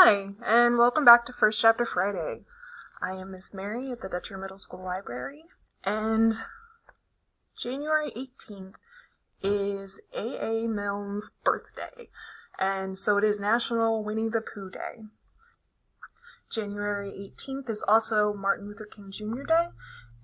Hi, and welcome back to First Chapter Friday. I am Miss Mary at the Dutcher Middle School Library, and January 18th is A.A. Milne's birthday, and so it is National Winnie the Pooh Day. January 18th is also Martin Luther King Jr. Day,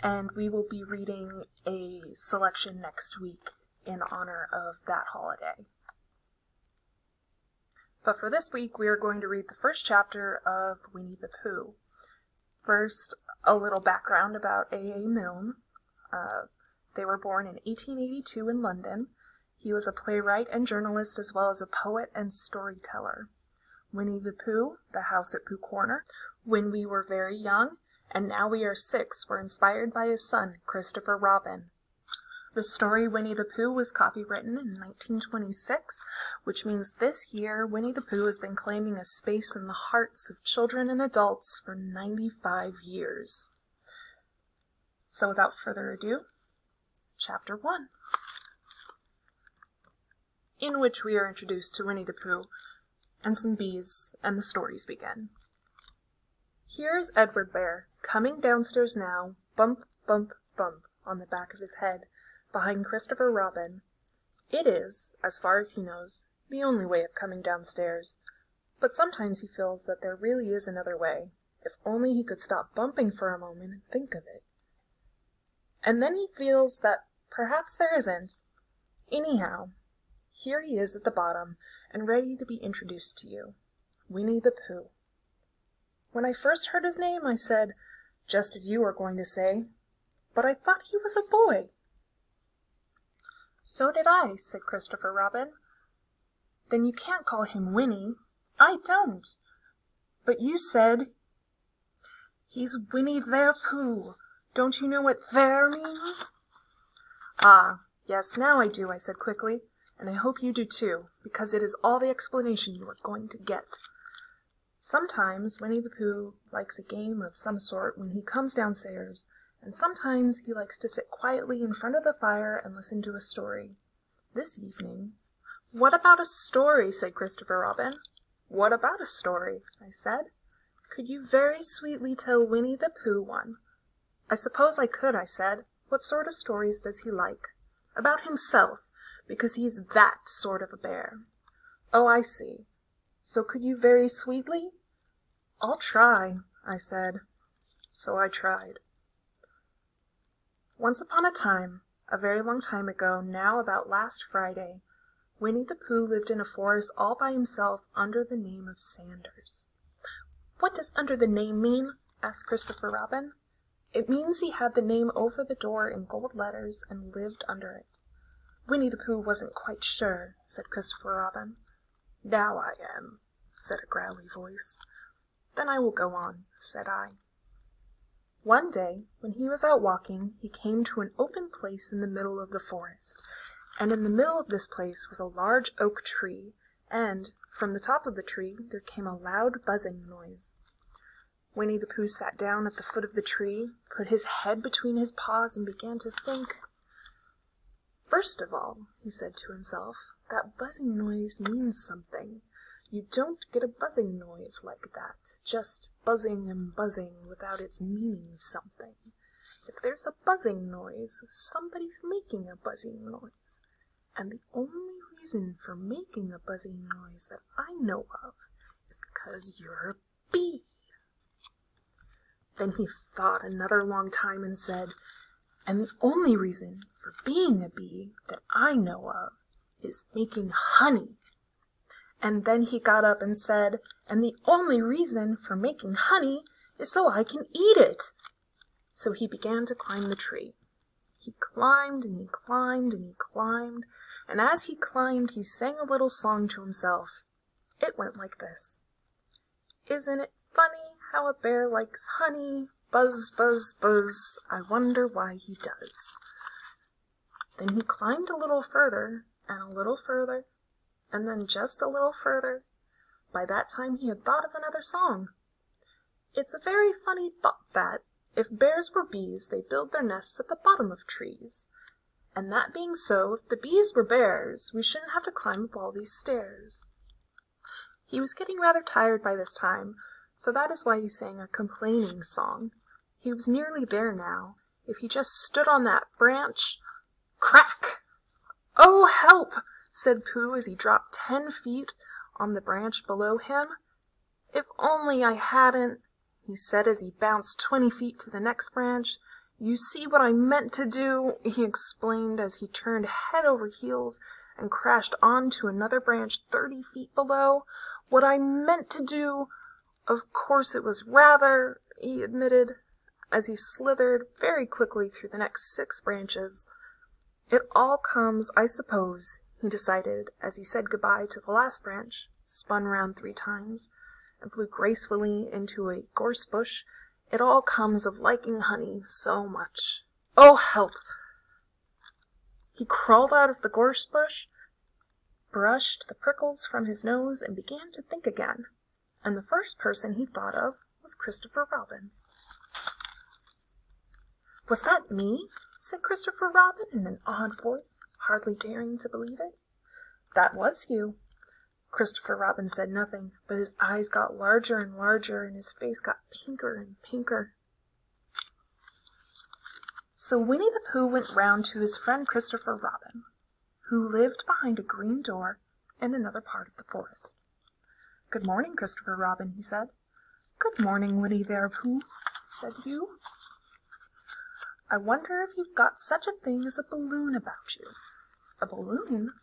and we will be reading a selection next week in honor of that holiday. But for this week, we are going to read the first chapter of Winnie the Pooh. First, a little background about A.A. Milne. They were born in 1882 in London. He was a playwright and journalist as well as a poet and storyteller. Winnie the Pooh, The House at Pooh Corner, When We Were Very Young, and Now We Are Six were inspired by his son, Christopher Robin. The story Winnie the Pooh was copywritten in 1926, which means this year Winnie the Pooh has been claiming a space in the hearts of children and adults for 95 years. So without further ado, Chapter 1, in which we are introduced to Winnie the Pooh and some bees, and the stories begin. Here is Edward Bear, coming downstairs now, bump, bump, bump, on the back of his head, behind Christopher Robin. It is, as far as he knows, the only way of coming downstairs, but sometimes he feels that there really is another way, if only he could stop bumping for a moment and think of it. And then he feels that perhaps there isn't. Anyhow, here he is at the bottom, and ready to be introduced to you. Winnie the Pooh. When I first heard his name, I said, just as you are going to say, but I thought he was a boy. So did I, said Christopher Robin. Then you can't call him Winnie. I don't. But you said, he's Winnie the Pooh. Don't you know what there means? Ah, yes, now I do, I said quickly, and I hope you do too, because it is all the explanation you are going to get. Sometimes Winnie the Pooh likes a game of some sort when he comes downstairs, and sometimes he likes to sit quietly in front of the fire and listen to a story. This evening... What about a story? Said Christopher Robin. What about a story? I said. Could you very sweetly tell Winnie the Pooh one? I suppose I could, I said. What sort of stories does he like? About himself, because he's that sort of a bear. Oh, I see. So could you very sweetly? I'll try, I said. So I tried. Once upon a time, a very long time ago, now about last Friday, Winnie the Pooh lived in a forest all by himself under the name of Sanders. What does under the name mean? Asked Christopher Robin. It means he had the name over the door in gold letters and lived under it. Winnie the Pooh wasn't quite sure, said Christopher Robin. Now I am, said a growly voice. Then I will go on, said I. One day, when he was out walking, he came to an open place in the middle of the forest, and in the middle of this place was a large oak tree, and, from the top of the tree, there came a loud buzzing noise. Winnie the Pooh sat down at the foot of the tree, put his head between his paws, and began to think. First of all, he said to himself, that buzzing noise means something. You don't get a buzzing noise like that, just buzzing and buzzing without its meaning something. If there's a buzzing noise, somebody's making a buzzing noise. And the only reason for making a buzzing noise that I know of is because you're a bee. Then he thought another long time and said, and the only reason for being a bee that I know of is making honey. And then he got up and said, and the only reason for making honey is so I can eat it. So he began to climb the tree. He climbed and he climbed and he climbed, and as he climbed he sang a little song to himself. It went like this. Isn't it funny how a bear likes honey? Buzz, buzz, buzz, I wonder why he does. Then he climbed a little further and a little further, and then just a little further. By that time he had thought of another song. It's a very funny thought that, if bears were bees, they build their nests at the bottom of trees. And that being so, if the bees were bears, we shouldn't have to climb up all these stairs. He was getting rather tired by this time, so that is why he sang a complaining song. He was nearly there now. If he just stood on that branch— Crack! "Oh, help!" said Pooh as he dropped 10 feet on the branch below him. "If only I hadn't," he said as he bounced 20 feet to the next branch. "You see what I meant to do," he explained as he turned head over heels and crashed onto another branch 30 feet below. "What I meant to do, of course it was rather," he admitted, as he slithered very quickly through the next 6 branches. "It all comes, I suppose," he decided as he said goodbye to the last branch, spun round 3 times, and flew gracefully into a gorse bush. "It all comes of liking honey so much. Oh, help!" He crawled out of the gorse bush, brushed the prickles from his nose, and began to think again. And the first person he thought of was Christopher Robin. "Was that me?" said Christopher Robin in an odd voice, hardly daring to believe it. "That was you." Christopher Robin said nothing, but his eyes got larger and larger, and his face got pinker and pinker. So Winnie the Pooh went round to his friend Christopher Robin, who lived behind a green door in another part of the forest. "Good morning, Christopher Robin," he said. "Good morning, Winnie the Pooh," said Hugh. "I wonder if you've got such a thing as a balloon about you." "A balloon?"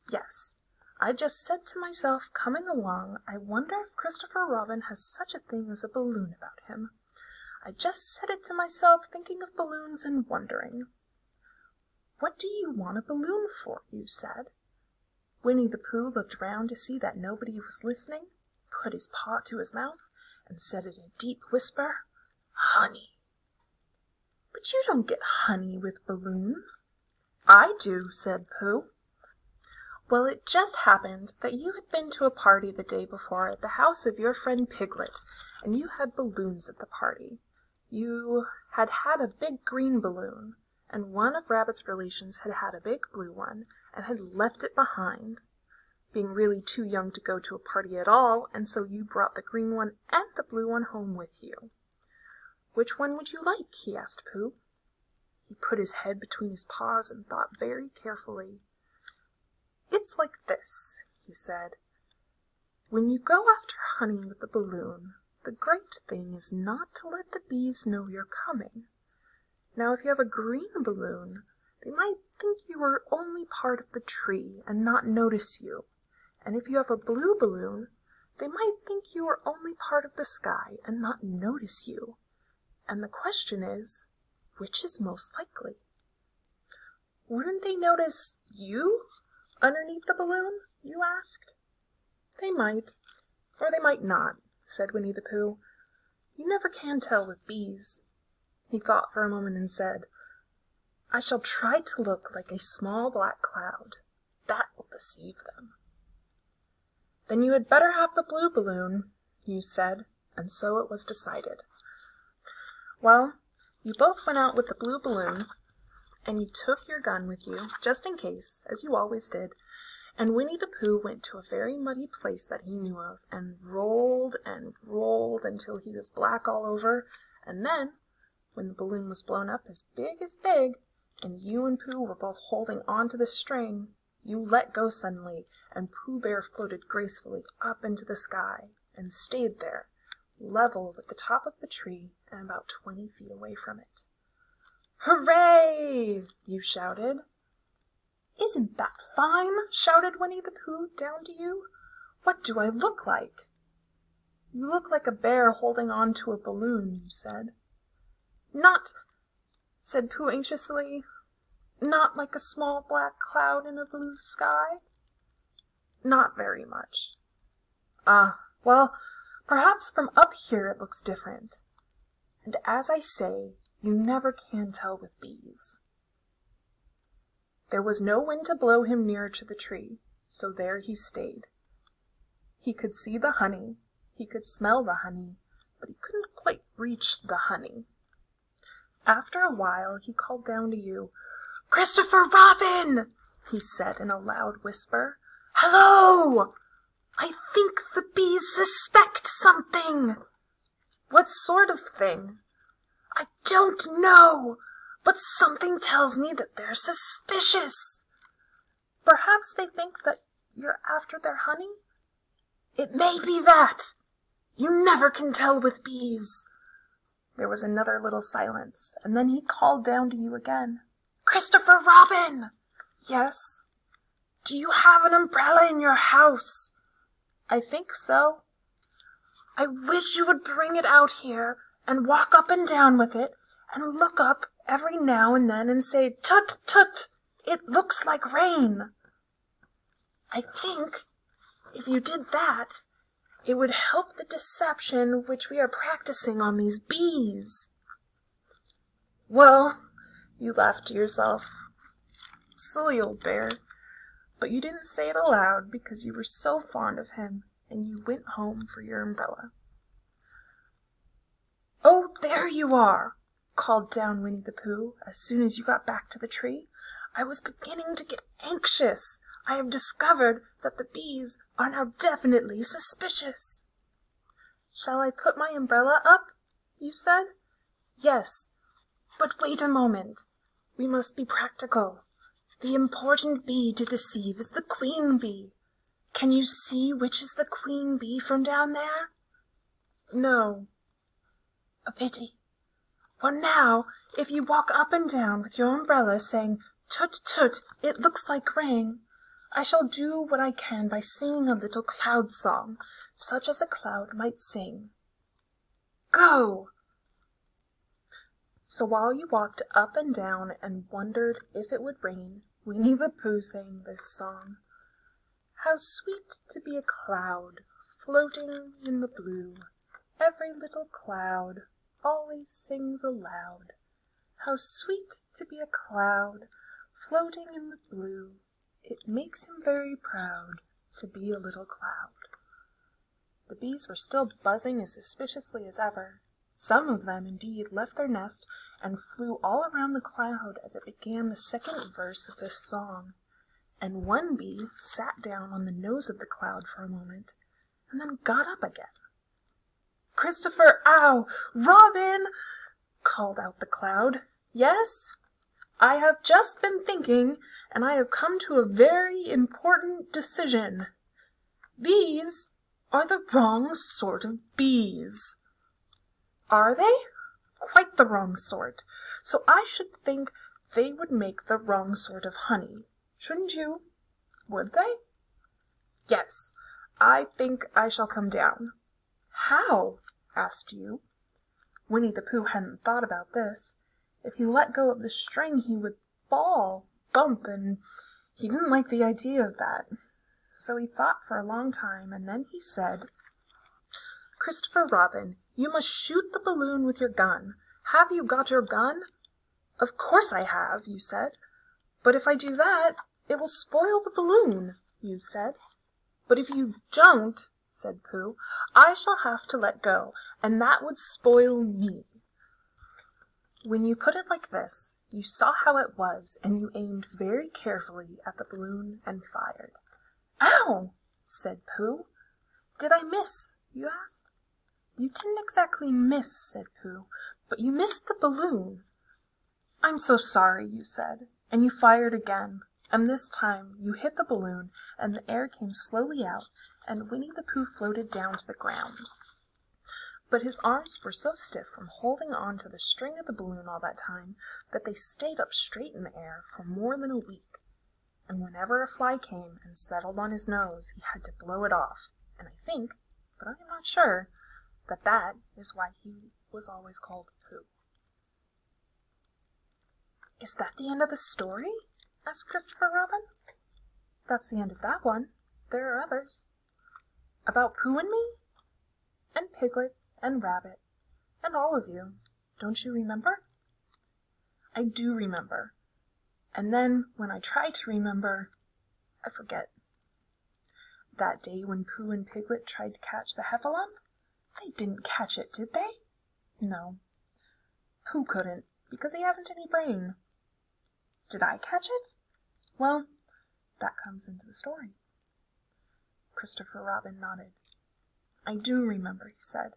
"Yes. I just said to myself coming along, I wonder if Christopher Robin has such a thing as a balloon about him. I just said it to myself thinking of balloons and wondering." "What do you want a balloon for?" you said. Winnie the Pooh looked round to see that nobody was listening, put his paw to his mouth, and said in a deep whisper, "Honey." "But you don't get honey with balloons." "I do," said Pooh. "Well, it just happened that you had been to a party the day before at the house of your friend Piglet, and you had balloons at the party. You had had a big green balloon, and one of Rabbit's relations had had a big blue one, and had left it behind, being really too young to go to a party at all, and so you brought the green one and the blue one home with you. Which one would you like?" he asked Pooh. He put his head between his paws and thought very carefully. "It's like this," he said. "When you go after honey with the balloon, the great thing is not to let the bees know you're coming. Now, if you have a green balloon, they might think you were only part of the tree and not notice you. And if you have a blue balloon, they might think you are only part of the sky and not notice you. And the question is, which is most likely?" "Wouldn't they notice you underneath the balloon?" you asked. "They might, or they might not," said Winnie the Pooh. "You never can tell with bees." He thought for a moment and said, "I shall try to look like a small black cloud. That will deceive them." "Then you had better have the blue balloon," you said, and so it was decided. Well, you both went out with the blue balloon, and you took your gun with you, just in case, as you always did, and Winnie the Pooh went to a very muddy place that he knew of, and rolled until he was black all over, and then, when the balloon was blown up as big, and you and Pooh were both holding on to the string, you let go suddenly, and Pooh Bear floated gracefully up into the sky, and stayed there, level with the top of the tree and about 20 feet away from it. "Hooray!" you shouted. "Isn't that fine?" shouted Winnie the Pooh down to you. "What do I look like?" "You look like a bear holding on to a balloon," you said. "Not," said Pooh anxiously, "not like a small black cloud in a blue sky?" "Not very much." Well, perhaps from up here it looks different. And as I say, you never can tell with bees." There was no wind to blow him nearer to the tree, so there he stayed. He could see the honey, he could smell the honey, but he couldn't quite reach the honey. After a while he called down to you. "Christopher Robin!" he said in a loud whisper. "Hello!" I think the bees suspect something. What sort of thing? I don't know, but something tells me that they're suspicious. Perhaps they think that you're after their honey? It may be that. You never can tell with bees. There was another little silence, and then he called down to you again. Christopher Robin! Yes? Do you have an umbrella in your house? I think so. I wish you would bring it out here and walk up and down with it and look up every now and then and say, "Tut, tut, it looks like rain." I think if you did that, it would help the deception which we are practicing on these bees. Well, you laughed to yourself. Silly old bear. But you didn't say it aloud because you were so fond of him, and you went home for your umbrella. "Oh, there you are!" called down Winnie the Pooh as soon as you got back to the tree. "I was beginning to get anxious. I have discovered that the bees are now definitely suspicious." "Shall I put my umbrella up?" you said. "Yes, but wait a moment. We must be practical. The important bee to deceive is the queen bee. Can you see which is the queen bee from down there?" "No." "A pity. Well, now, if you walk up and down with your umbrella saying, 'Tut, tut, it looks like rain,' I shall do what I can by singing a little cloud song, such as a cloud might sing. Go!" So while you walked up and down and wondered if it would rain, Winnie the Pooh sang this song. "How sweet to be a cloud, floating in the blue. Every little cloud always sings aloud. How sweet to be a cloud, floating in the blue. It makes him very proud to be a little cloud." The bees were still buzzing as suspiciously as ever. Some of them, indeed, left their nest and flew all around the cloud as it began the second verse of this song. And one bee sat down on the nose of the cloud for a moment, and then got up again. "Christopher, ow! Robin!" called out the cloud. "Yes? I have just been thinking, and I have come to a very important decision. These are the wrong sort of bees." "Are they?" "Quite the wrong sort. So I should think they would make the wrong sort of honey. Shouldn't you?" "Would they?" "Yes. I think I shall come down." "How?" asked you. Winnie the Pooh hadn't thought about this. If he let go of the string he would fall, bump, and he didn't like the idea of that. So he thought for a long time, and then he said, "Christopher Robin, you must shoot the balloon with your gun. Have you got your gun?" "Of course I have," you said. "But if I do that, it will spoil the balloon," you said. "But if you don't," said Pooh, "I shall have to let go, and that would spoil me." When you put it like this, you saw how it was, and you aimed very carefully at the balloon and fired. "Ow!" said Pooh. "Did I miss?" you asked. "You didn't exactly miss," said Pooh, "but you missed the balloon." "I'm so sorry," you said, and you fired again, and this time you hit the balloon, and the air came slowly out, and Winnie the Pooh floated down to the ground. But his arms were so stiff from holding on to the string of the balloon all that time that they stayed up straight in the air for more than a week. And whenever a fly came and settled on his nose, he had to blow it off. And I think, but I am not sure, that is why he was always called Pooh. "Is that the end of the story?" asked Christopher Robin. "That's the end of that one. There are others. About Pooh and me? And Piglet and Rabbit, and all of you. Don't you remember?" "I do remember. And then, when I try to remember, I forget. That day when Pooh and Piglet tried to catch the Heffalump, they didn't catch it, did they? No. Pooh couldn't, because he hasn't any brain. Did I catch it? Well, that comes into the story. Christopher Robin nodded. I do remember, he said.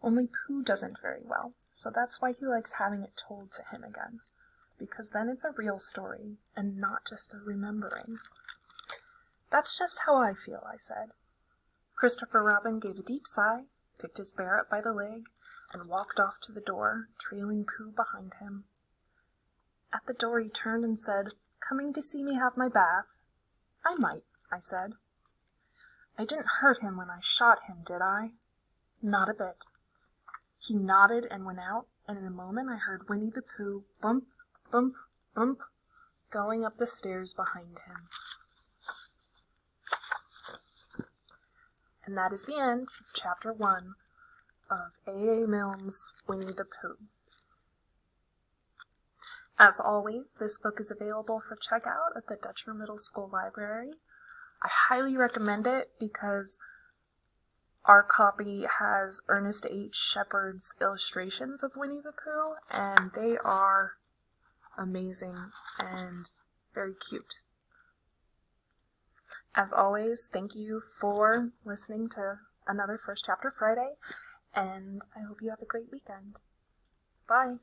Only Pooh doesn't very well, so that's why he likes having it told to him again, because then it's a real story, and not just a remembering. That's just how I feel, I said. Christopher Robin gave a deep sigh, picked his bear up by the leg, and walked off to the door, trailing Pooh behind him. At the door he turned and said, "Coming to see me have my bath?" "I might," I said. "I didn't hurt him when I shot him, did I?" "Not a bit." He nodded and went out, and in a moment I heard Winnie the Pooh bump, bump, bump, going up the stairs behind him. And that is the end of Chapter 1 of A.A. Milne's Winnie the Pooh. As always, this book is available for checkout at the Dutcher Middle School Library. I highly recommend it because our copy has Ernest H. Shepard's illustrations of Winnie the Pooh, and they are amazing and very cute. As always, thank you for listening to another First Chapter Friday, and I hope you have a great weekend. Bye!